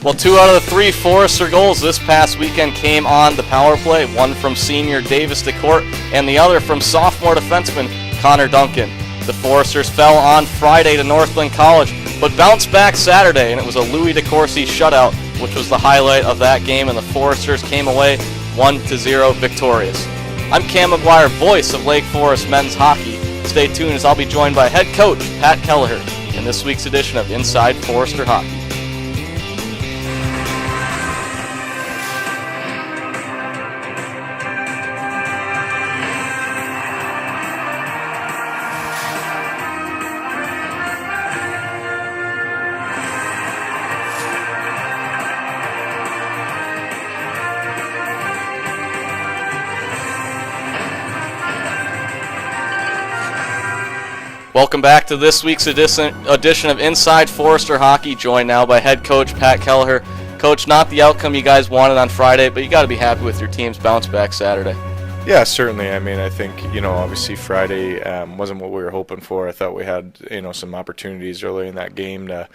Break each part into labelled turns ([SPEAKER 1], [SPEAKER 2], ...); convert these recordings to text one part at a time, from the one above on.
[SPEAKER 1] Well, 2 out of the 3 Forester goals this past weekend came on the power play, one from senior Davis DeCourt and the other from sophomore defenseman Connor Duncan. The Foresters fell on Friday to Northland College, but bounced back Saturday, and it was a Louis DeCourcy shutout, which was the highlight of that game, and the Foresters came away 1-0 victorious. I'm Cam McGuire, voice of Lake Forest men's hockey. Stay tuned as I'll be joined by head coach Pat Kelleher in this week's edition of Inside Forester Hockey. Welcome back to this week's edition of Inside Forester Hockey, joined now by head coach Pat Kelleher. Coach, not the outcome you guys wanted on Friday, but you got to be happy with your team's bounce back Saturday.
[SPEAKER 2] Yeah, certainly. I mean, I think, obviously Friday wasn't what we were hoping for. I thought we had, some opportunities early in that game to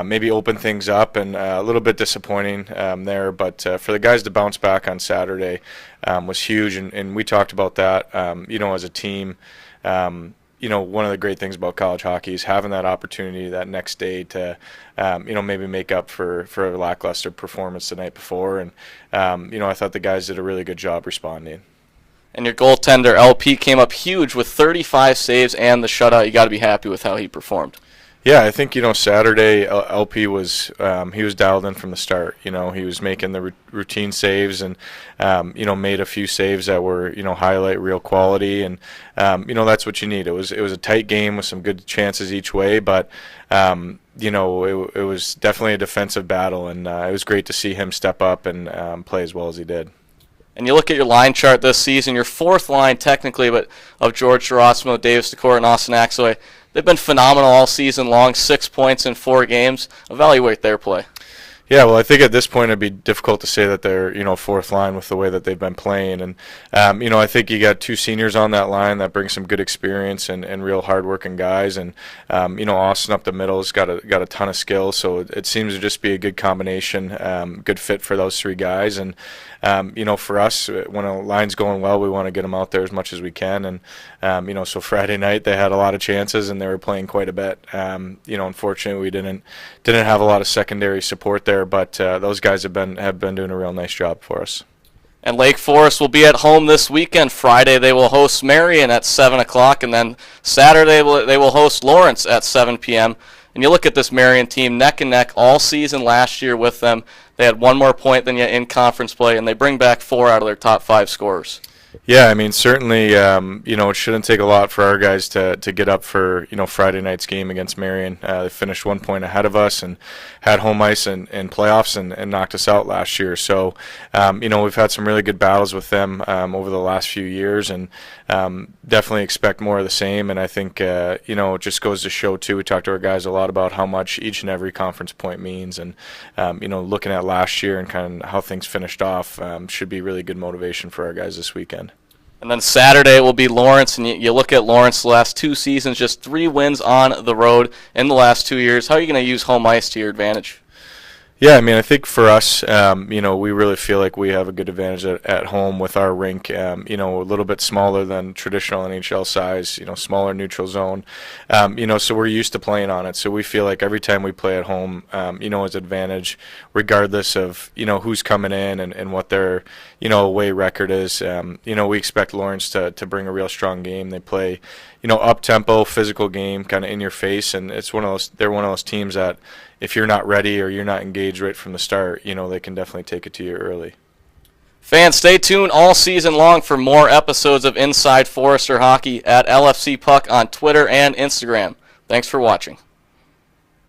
[SPEAKER 2] maybe open things up, and a little bit disappointing there. But for the guys to bounce back on Saturday was huge, and we talked about that, as a team. One of the great things about college hockey is having that opportunity that next day to, maybe make up for a lackluster performance the night before. And, I thought the guys did a really good job responding.
[SPEAKER 1] And your goaltender, LP, came up huge with 35 saves and the shutout. You got to be happy with how he performed.
[SPEAKER 2] Yeah, I think, Saturday LP was he was dialed in from the start. He was making the routine saves and, made a few saves that were, highlight real quality. And, that's what you need. It was a tight game with some good chances each way, but, it was definitely a defensive battle, and it was great to see him step up and play as well as he did.
[SPEAKER 1] And you look at your line chart this season, your fourth line technically, but of George Gerasimo, Davis DeCourt, and Austin Axaway, they've been phenomenal all season long, 6 points in 4 games. Evaluate their play.
[SPEAKER 2] Yeah, well, I think at this point it'd be difficult to say that they're, fourth line with the way that they've been playing. And, I think you got 2 seniors on that line that bring some good experience and real hard-working guys. And, Austin up the middle has got a ton of skill, so it seems to just be a good combination, good fit for those 3 guys. And, for us, when a line's going well, we want to get them out there as much as we can. And, so Friday night they had a lot of chances and they were playing quite a bit. Unfortunately we didn't have a lot of secondary support there, but those guys have been doing a real nice job for us.
[SPEAKER 1] And Lake Forest will be at home this weekend. Friday they will host Marian at 7 o'clock, and then Saturday they will host Lawrence at 7 p.m. And you look at this Marian team, neck and neck all season last year with them. They had 1 more point than you in conference play, and they bring back 4 out of their top 5 scorers.
[SPEAKER 2] Yeah, I mean, certainly, it shouldn't take a lot for our guys to get up for, Friday night's game against Marian. They finished 1 point ahead of us and had home ice in playoffs and knocked us out last year. So, we've had some really good battles with them over the last few years, and definitely expect more of the same. And I think, it just goes to show, too, we talked to our guys a lot about how much each and every conference point means. And, looking at last year and kind of how things finished off should be really good motivation for our guys this weekend.
[SPEAKER 1] And then Saturday it will be Lawrence, and you look at Lawrence the last 2 seasons, just 3 wins on the road in the last 2 years. How are you going to use home ice to your advantage?
[SPEAKER 2] Yeah, I mean, I think for us, we really feel like we have a good advantage at home with our rink, a little bit smaller than traditional NHL size, smaller neutral zone, so we're used to playing on it. So we feel like every time we play at home, is an advantage, regardless of, who's coming in and what their, away record is. We expect Lawrence to bring a real strong game. They play, up-tempo, physical game, kind of in your face, and they're one of those teams that if you're not ready or you're not engaged right from the start, they can definitely take it to you early.
[SPEAKER 1] Fans, stay tuned all season long for more episodes of Inside Forester Hockey at LFC Puck on Twitter and Instagram. Thanks for watching.